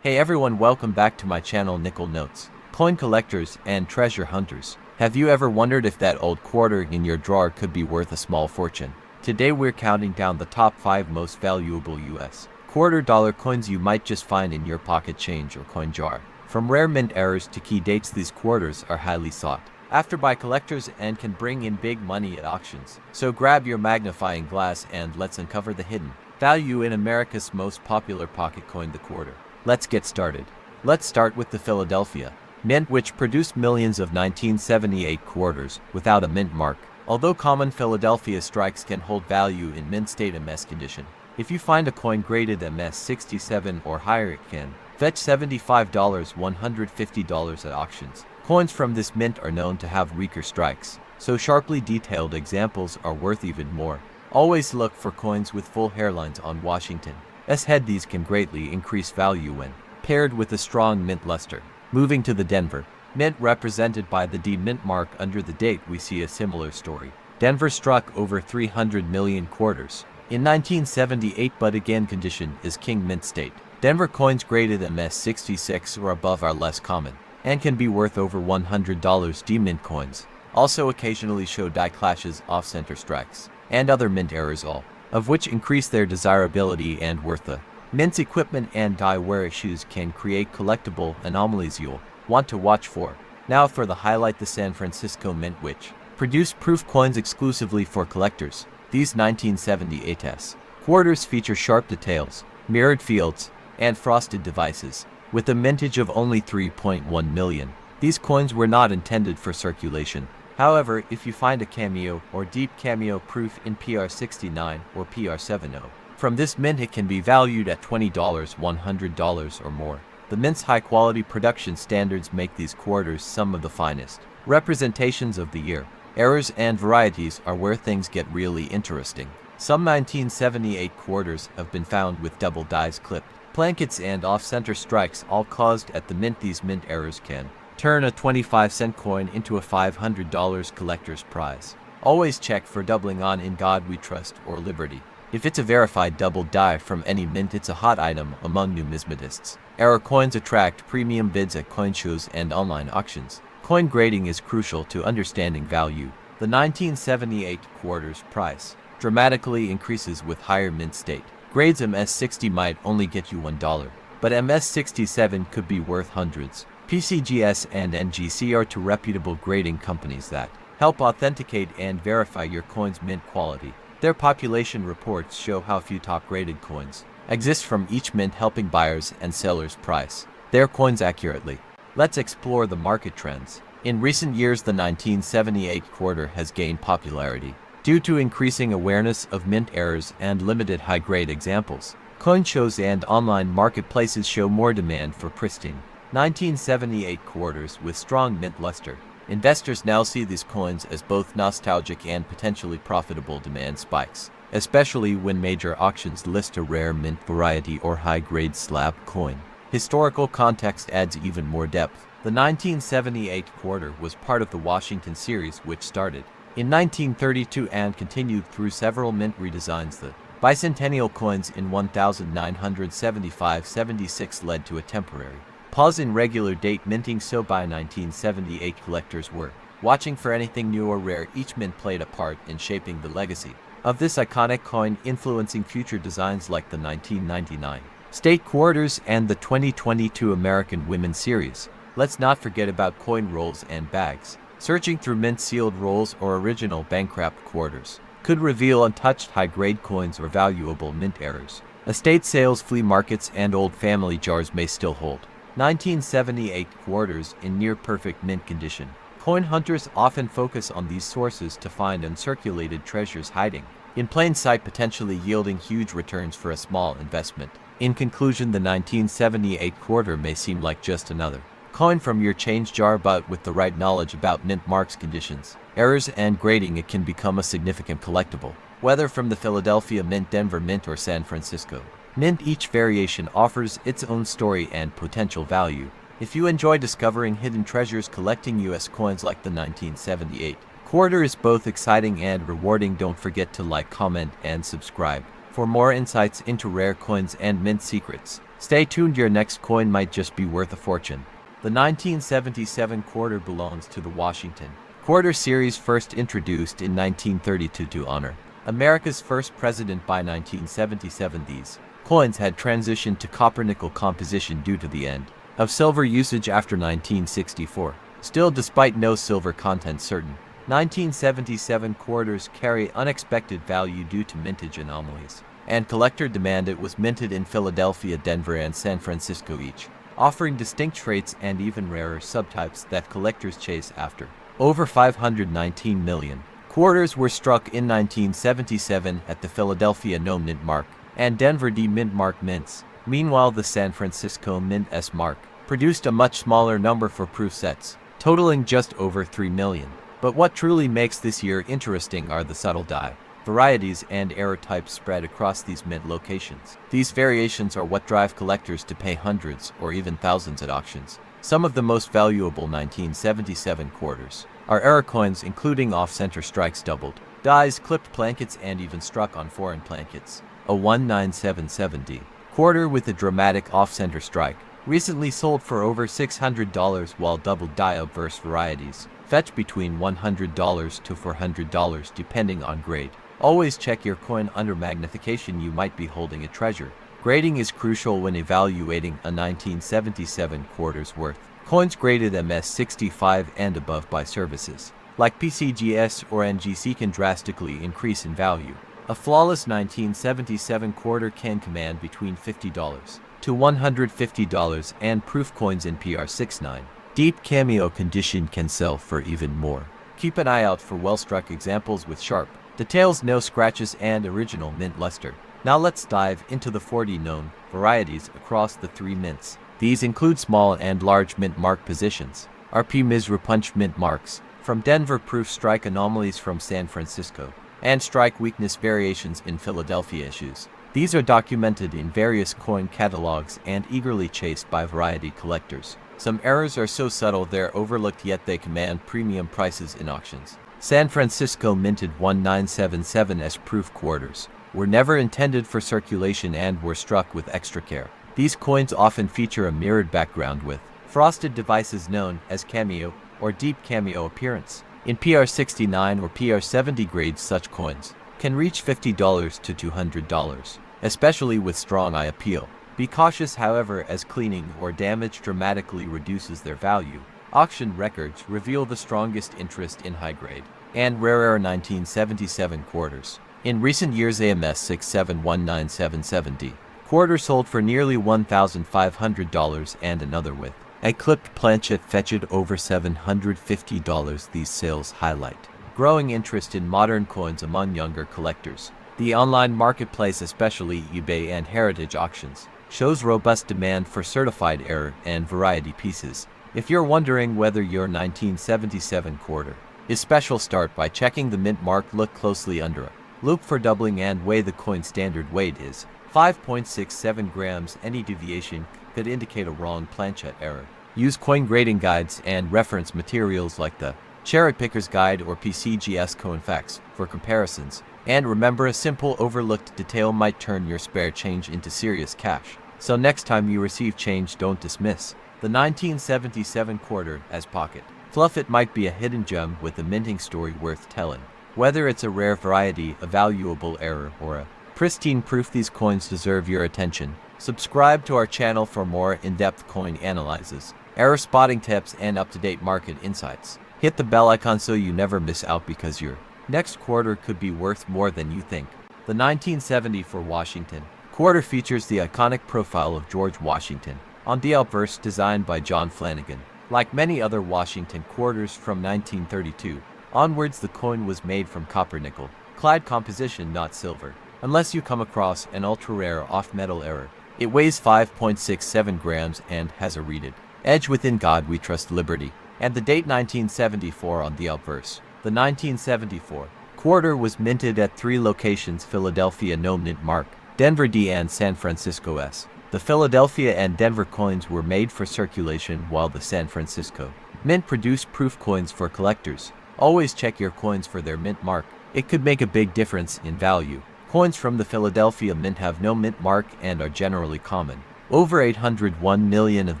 Hey everyone, welcome back to my channel Nickel Notes. Coin collectors and treasure hunters. Have you ever wondered if that old quarter in your drawer could be worth a small fortune? Today we're counting down the top 5 most valuable US quarter-dollar coins you might just find in your pocket change or coin jar. From rare mint errors to key dates, these quarters are highly sought after by collectors and can bring in big money at auctions. So grab your magnifying glass and let's uncover the hidden value in America's most popular pocket coin, the quarter. Let's get started. Let's start with the Philadelphia Mint, which produced millions of 1978 quarters without a mint mark. Although common Philadelphia strikes can hold value in mint state MS condition, if you find a coin graded MS 67 or higher, it can fetch $75, $150 at auctions. Coins from this mint are known to have weaker strikes, so sharply detailed examples are worth even more. Always look for coins with full hairlines on Washington's head. These can greatly increase value when paired with a strong mint luster. Moving to the Denver Mint, represented by the D mint mark under the date, we see a similar story. Denver struck over 300 million quarters in 1978, but again condition is king mint state. Denver coins graded MS 66 or above are less common and can be worth over $100. D mint coins also occasionally show die clashes, off-center strikes, and other mint errors, all of which increase their desirability and worth. The mint's equipment and die wear issues can create collectible anomalies you'll want to watch for. Now for the highlight, the San Francisco Mint, which produced proof coins exclusively for collectors. These 1978 quarters feature sharp details, mirrored fields, and frosted devices. With a mintage of only 3.1 million, these coins were not intended for circulation. However, if you find a cameo or deep cameo proof in PR69 or PR70 from this mint, it can be valued at $20, $100 or more. The mint's high-quality production standards make these quarters some of the finest representations of the year. Errors and varieties are where things get really interesting. Some 1978 quarters have been found with double dies, clipped plankets, and off-center strikes, all caused at the mint. These mint errors can turn a 25-cent coin into a $500 collector's prize. Always check for doubling on In God We Trust or Liberty. If it's a verified double die from any mint, it's a hot item among numismatists. Error coins attract premium bids at coin shows and online auctions. Coin grading is crucial to understanding value. The 1978 quarters price dramatically increases with higher mint state. Grades MS 60 might only get you $1, but MS 67 could be worth hundreds. PCGS and NGC are two reputable grading companies that help authenticate and verify your coin's mint quality. Their population reports show how few top-graded coins exist from each mint, helping buyers and sellers price their coins accurately. Let's explore the market trends. In recent years, the 1978 quarter has gained popularity due to increasing awareness of mint errors and limited high-grade examples. Coin shows and online marketplaces show more demand for pristine 1978 quarters with strong mint luster. Investors now see these coins as both nostalgic and potentially profitable demand spikes, especially when major auctions list a rare mint variety or high-grade slab coin. Historical context adds even more depth. The 1978 quarter was part of the Washington series, which started in 1932 and continued through several mint redesigns. The bicentennial coins in 1975-76 led to a temporary pause in regular date minting, so by 1978 collectors were watching for anything new or rare. Each mint played a part in shaping the legacy of this iconic coin, influencing future designs like the 1999 State Quarters and the 2022 American Women Series. Let's not forget about coin rolls and bags. Searching through mint-sealed rolls or original bankrupt quarters could reveal untouched high-grade coins or valuable mint errors. Estate sales, flea markets, and old family jars may still hold 1978 quarters in near-perfect mint condition. Coin hunters often focus on these sources to find uncirculated treasures hiding in plain sight, potentially yielding huge returns for a small investment. In conclusion, the 1978 quarter may seem like just another coin from your change jar, but with the right knowledge about mint marks, conditions, errors, and grading, it can become a significant collectible. Whether from the Philadelphia Mint, Denver Mint, or San Francisco Mint, each variation offers its own story and potential value. If you enjoy discovering hidden treasures, collecting US coins like the 1978 quarter is both exciting and rewarding. Don't forget to like, comment, and subscribe for more insights into rare coins and mint secrets. Stay tuned, your next coin might just be worth a fortune. The 1977 quarter belongs to the Washington quarter series, first introduced in 1932 to honor America's first president. By 1977, these coins had transitioned to copper-nickel composition due to the end of silver usage after 1964. Still, despite no silver content, certain 1977 quarters carry unexpected value due to mintage anomalies and collector demand. It was minted in Philadelphia, Denver, and San Francisco each, offering distinct traits and even rarer subtypes that collectors chase after. Over 519 million quarters were struck in 1977 at the Philadelphia No Mint Mark and Denver D Mint Mark mints. Meanwhile, the San Francisco Mint S Mark produced a much smaller number for proof sets, totaling just over 3 million. But what truly makes this year interesting are the subtle die varieties and error types spread across these mint locations. These variations are what drive collectors to pay hundreds or even thousands at auctions. Some of the most valuable 1977 quarters are error coins, including off-center strikes, doubled dies, clipped plankets, and even struck on foreign plankets. A 1977 quarter with a dramatic off-center strike recently sold for over $600, while double die obverse varieties fetch between $100 to $400 depending on grade. Always check your coin under magnification. You might be holding a treasure. Grading is crucial when evaluating a 1977 quarter's worth. Coins graded MS65 and above by services like PCGS or NGC can drastically increase in value. A flawless 1977 quarter can command between $50 to $150, and proof coins in PR69 deep cameo condition can sell for even more. Keep an eye out for well-struck examples with sharp details, no scratches, and original mint luster. Now let's dive into the 40 known varieties across the three mints. These include small and large mint mark positions, RP Mizra punch mint marks from Denver, proof strike anomalies from San Francisco, and strike weakness variations in Philadelphia issues. These are documented in various coin catalogs and eagerly chased by variety collectors. Some errors are so subtle they're overlooked, yet they command premium prices in auctions. San Francisco minted 1977S proof quarters were never intended for circulation and were struck with extra care. These coins often feature a mirrored background with frosted devices known as cameo or deep cameo appearance. In PR69 or PR70 grades, such coins can reach $50 to $200, especially with strong eye appeal. Be cautious, however, as cleaning or damage dramatically reduces their value. Auction records reveal the strongest interest in high-grade and rarer 1977 quarters. In recent years, AMS 671977D quarter sold for nearly $1,500, and another with a clipped planchet fetched over $750. These sales highlight growing interest in modern coins among younger collectors. The online marketplace, especially eBay and heritage auctions, shows robust demand for certified error and variety pieces. If you're wondering whether your 1977 quarter is special, start by checking the mint mark. Look closely under a loupe for doubling and weigh the coin. Standard weight is 5.67 grams. Any deviation could indicate a wrong planchet error. Use coin grading guides and reference materials like the Cherry Picker's Guide or PCGS Coin Facts for comparisons. And remember, a simple overlooked detail might turn your spare change into serious cash. So next time you receive change, don't dismiss the 1977 quarter as pocket fluff. It might be a hidden gem with a minting story worth telling. Whether it's a rare variety, a valuable error, or a pristine proof, these coins deserve your attention. Subscribe to our channel for more in-depth coin analyses, error spotting tips, and up-to-date market insights. Hit the bell icon so you never miss out, because your next quarter could be worth more than you think. The 1974 Washington quarter features the iconic profile of George Washington on the obverse, designed by John Flanagan. Like many other Washington quarters from 1932 onwards, the coin was made from copper-nickel clad composition, not silver, unless you come across an ultra-rare off-metal error. It weighs 5.67 grams and has a reeded edge. Within God we trust, liberty, and the date 1974 on the obverse. The 1974 quarter was minted at three locations: Philadelphia No Mint Mark, Denver D, and San Francisco S. The Philadelphia and Denver coins were made for circulation, while the San Francisco Mint produced proof coins for collectors. Always check your coins for their mint mark. It could make a big difference in value. Coins from the Philadelphia Mint have no mint mark and are generally common. Over 801 million of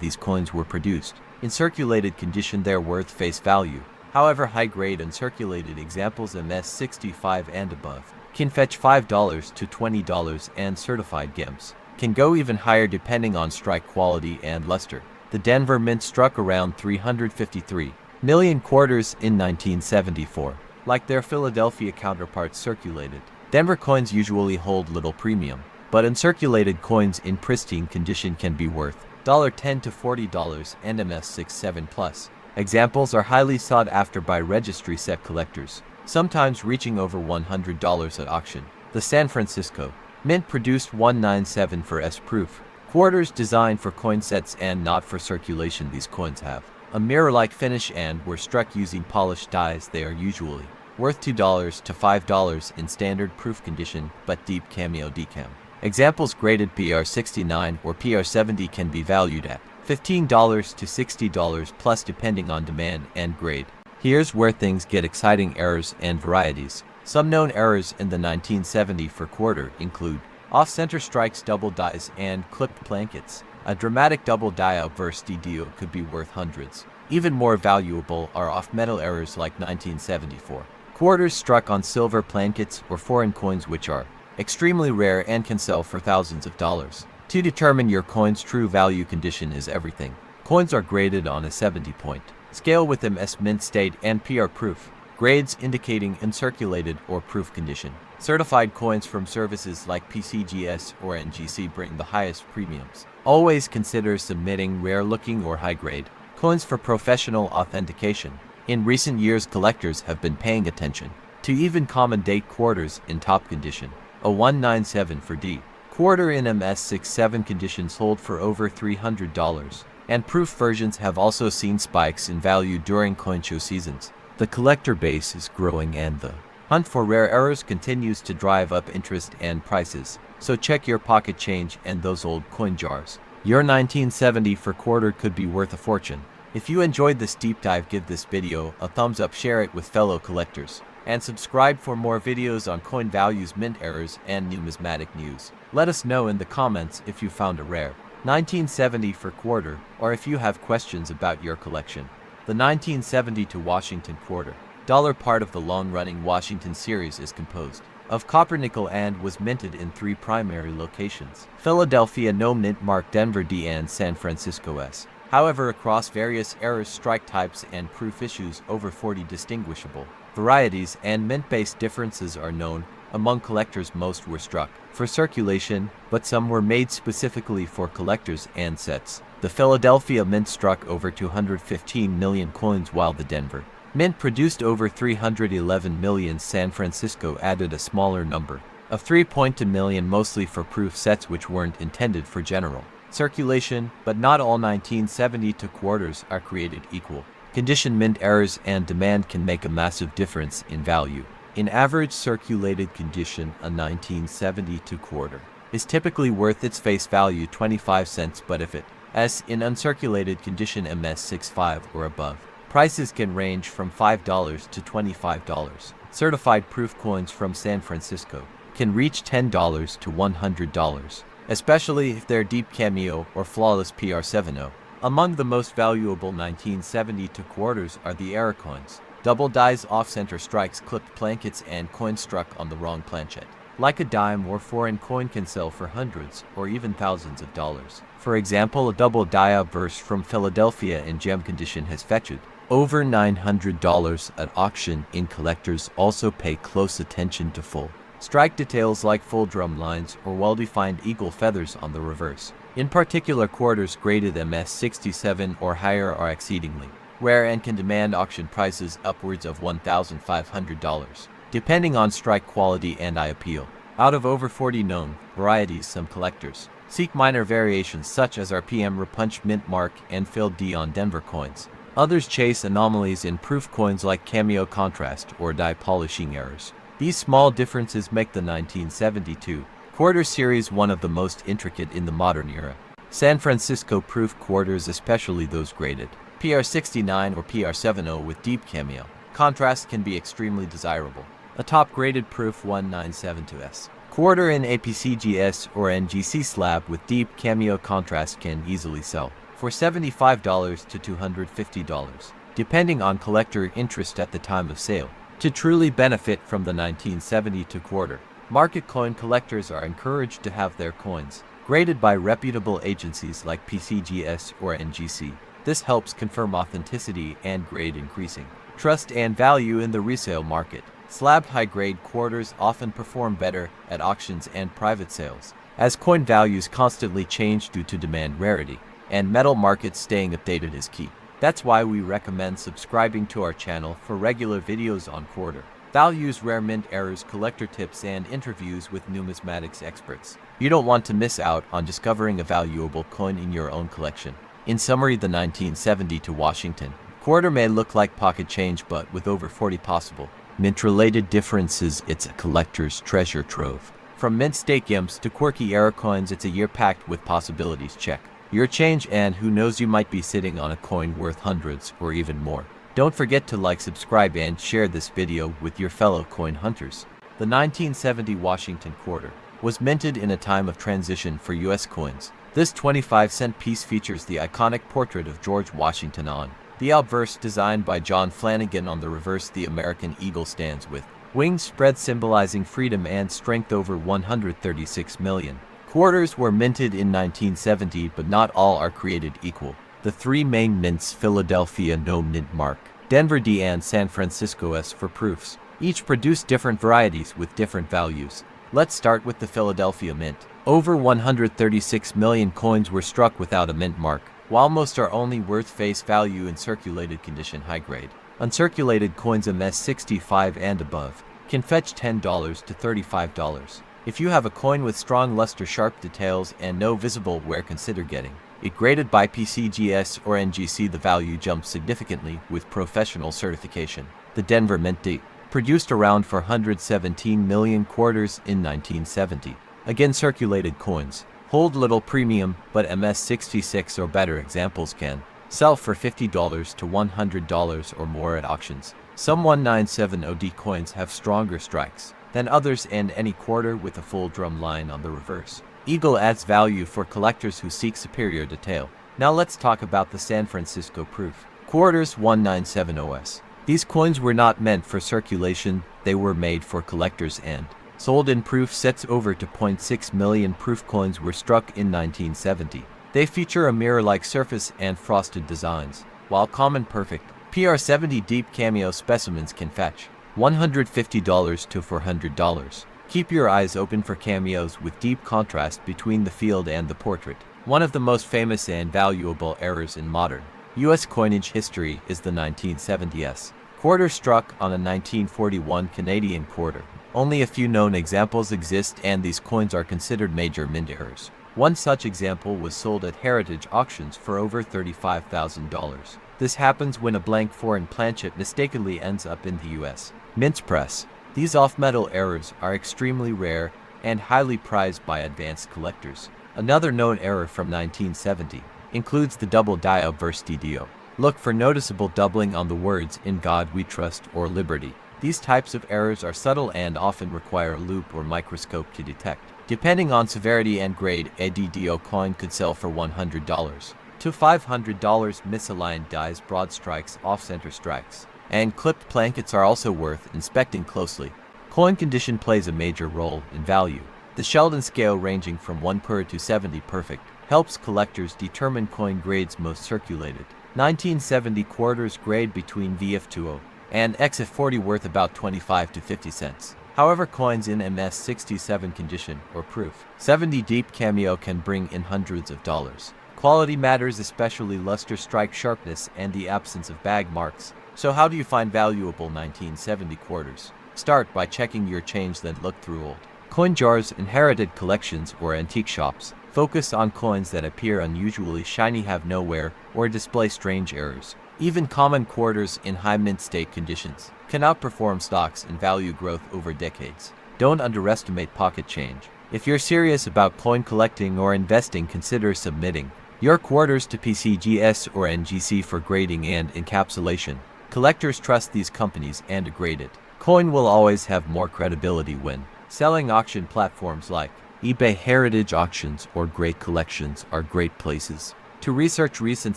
these coins were produced. In circulated condition, they're worth face value. However, high-grade uncirculated examples MS65 and above can fetch $5 to $20, and certified gems can go even higher depending on strike quality and luster. The Denver Mint struck around 353 million quarters in 1974. Like their Philadelphia counterparts circulated, Denver coins usually hold little premium, but uncirculated coins in pristine condition can be worth $10 to $40 and MS67 plus. Examples are highly sought after by registry set collectors, sometimes reaching over $100 at auction. The San Francisco Mint produced 197 for S-proof quarters designed for coin sets and not for circulation. These coins have a mirror-like finish and were struck using polished dies. They are usually worth $2 to $5 in standard proof condition, but deep cameo decam. Examples graded PR69 or PR70 can be valued at $15 to $60 plus depending on demand and grade. Here's where things get exciting: errors and varieties. Some known errors in the 1970 for quarter include off-center strikes, double dies, and clipped blankets. A dramatic double die obverse DDO could be worth hundreds. Even more valuable are off-metal errors like 1974 quarters struck on silver blankets or foreign coins, which are extremely rare and can sell for thousands of dollars. To determine your coin's true value, condition is everything. Coins are graded on a 70-point scale with MS mint state and PR proof. Grades indicating uncirculated or proof condition. Certified coins from services like PCGS or NGC bring the highest premiums. Always consider submitting rare-looking or high-grade coins for professional authentication. In recent years, collectors have been paying attention to even common date quarters in top condition. A 197 for D quarter in MS67 condition sold for over $300, and proof versions have also seen spikes in value during coin show seasons. The collector base is growing and the hunt for rare errors continues to drive up interest and prices, so check your pocket change and those old coin jars. Your 1970 for quarter could be worth a fortune. If you enjoyed this deep dive, give this video a thumbs up, share it with fellow collectors, and subscribe for more videos on coin values, mint errors, and numismatic news. Let us know in the comments if you found a rare 1970 for quarter, or if you have questions about your collection. The 1970 to Washington quarter dollar part of the long-running Washington series is composed of copper nickel and was minted in 3 primary locations: Philadelphia No Mint Mark, Denver D, and San Francisco S. However, across various errors, strike types, and proof issues, over 40 distinguishable varieties and mint-based differences are known. Among collectors, most were struck for circulation, but some were made specifically for collectors and sets. The Philadelphia Mint struck over 215 million coins, while the Denver Mint produced over 311 million. San Francisco added a smaller number of 3.2 million, mostly for proof sets which weren't intended for general circulation. But not all 1970 to quarters are created equal. Condition, mint errors, and demand can make a massive difference in value. In average circulated condition, a 1970 to quarter is typically worth its face value 25 cents, but if it is in uncirculated condition MS65 or above, prices can range from $5 to $25. Certified proof coins from San Francisco can reach $10 to $100, especially if they're deep cameo or flawless PR70. Among the most valuable 1970 to quarters are the error coins, double dies, off-center strikes, clipped blankets, and coins struck on the wrong planchet. Like a dime or foreign coin can sell for hundreds or even thousands of dollars. For example, a double die obverse from Philadelphia in gem condition has fetched over $900 at auction. In collectors also pay close attention to full strike details like full drum lines or well-defined eagle feathers on the reverse. In particular, quarters graded MS67 or higher are exceedingly rare and can demand auction prices upwards of $1,500, depending on strike quality and eye appeal. Out of over 40 known varieties, some collectors seek minor variations such as RPM, Repunch, Mint Mark, and Phil D on Denver coins. Others chase anomalies in proof coins like cameo, contrast, or die polishing errors. These small differences make the 1972 quarter series one of the most intricate in the modern era. San Francisco proof quarters, especially those graded PR69 or PR70 with deep cameo contrast, can be extremely desirable. A top-graded proof 197 to S Quarter in APCGS or NGC slab with deep cameo contrast can easily sell for $75 to $250, depending on collector interest at the time of sale. To truly benefit from the 1972 quarter, market coin collectors are encouraged to have their coins graded by reputable agencies like PCGS or NGC. This helps confirm authenticity and grade, increasing trust and value in the resale market. Slab high-grade quarters often perform better at auctions and private sales, as coin values constantly change due to demand rarity, and metal markets staying updated is key. That's why we recommend subscribing to our channel for regular videos on quarter values, rare mint errors, collector tips, and interviews with numismatics experts. You don't want to miss out on discovering a valuable coin in your own collection. In summary, the 1972 Washington quarter may look like pocket change, but with over 40 possible mint-related differences, it's a collector's treasure trove. From mint stake imps to quirky era coins, it's a year packed with possibilities. Check your change, and who knows, you might be sitting on a coin worth hundreds or even more. Don't forget to like, subscribe, and share this video with your fellow coin hunters. The 1970 Washington quarter was minted in a time of transition for U.S. coins. This 25-cent piece features the iconic portrait of George Washington on the obverse, designed by John Flanagan. On the reverse, the American eagle stands with wings spread, symbolizing freedom and strength. Over 136 million quarters were minted in 1970, but not all are created equal. The three main mints, Philadelphia No Mint Mark, Denver D, and San Francisco S for proofs, each produce different varieties with different values. Let's start with the Philadelphia Mint. Over 136 million coins were struck without a mint mark, while most are only worth face value in circulated condition. High grade uncirculated coins MS65 and above can fetch $10 to $35. If you have a coin with strong luster, sharp details, and no visible wear, consider getting it graded by PCGS or NGC. The value jumps significantly with professional certification. The Denver Mint D produced around 417 million quarters in 1970. Again, circulated coins hold little premium, but MS66 or better examples can sell for $50 to $100 or more at auctions. Some 1970 coins have stronger strikes than others, and any quarter with a full drum line on the reverse eagle adds value for collectors who seek superior detail. Now let's talk about the San Francisco proof quarters 1970s. These coins were not meant for circulation, they were made for collectors and sold in proof sets. Over 2.6 million proof coins were struck in 1970. They feature a mirror-like surface and frosted designs, while common perfect PR70 deep cameo specimens can fetch $150 to $400. Keep your eyes open for cameos with deep contrast between the field and the portrait. One of the most famous and valuable errors in modern U.S. coinage history is the 1970s quarter struck on a 1941 Canadian quarter. Only a few known examples exist, and these coins are considered major mint errors. One such example was sold at heritage auctions for over $35,000. This happens when a blank foreign planchet mistakenly ends up in the U.S. Mint press. These off-metal errors are extremely rare and highly prized by advanced collectors. Another known error from 1970 includes the double die obverse DDO. Look for noticeable doubling on the words "In God We Trust" or "Liberty." These types of errors are subtle and often require a loupe or microscope to detect. Depending on severity and grade, a DDO coin could sell for $100 to $500. Misaligned dies, broad strikes, off-center strikes, and clipped plankets are also worth inspecting closely. Coin condition plays a major role in value. The Sheldon scale, ranging from 1 per to 70 perfect, helps collectors determine coin grades most circulated. 1970 quarters grade between VF20 and XF40 worth about 25 to 50 cents. However, coins in MS67 condition or proof 70 deep cameo can bring in hundreds of dollars. Quality matters, especially luster, strike sharpness, and the absence of bag marks. So how do you find valuable 1970 quarters? Start by checking your change, then look through old coin jars, inherited collections, or antique shops. Focus on coins that appear unusually shiny, have no wear, or display strange errors. Even common quarters in high mint state conditions can outperform stocks in value growth over decades. Don't underestimate pocket change. If you're serious about coin collecting or investing, consider submitting your quarters to PCGS or NGC for grading and encapsulation. Collectors trust these companies, and a graded coin will always have more credibility when Selling auction platforms like eBay, Heritage Auctions, or Great Collections are great places to research recent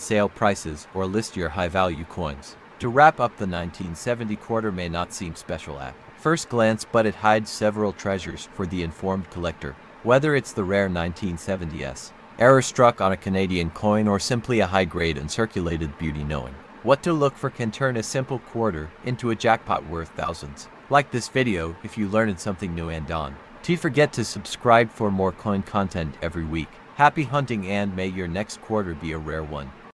sale prices or list your high-value coins. To wrap up, the 1970 quarter may not seem special at first glance, but it hides several treasures for the informed collector. Whether it's the rare 1970s, error struck on a Canadian coin, or simply a high-grade uncirculated beauty, knowing what to look for can turn a simple quarter into a jackpot worth thousands. Like this video if you learned something new, and don't forget to subscribe for more coin content every week. Happy hunting, and may your next quarter be a rare one.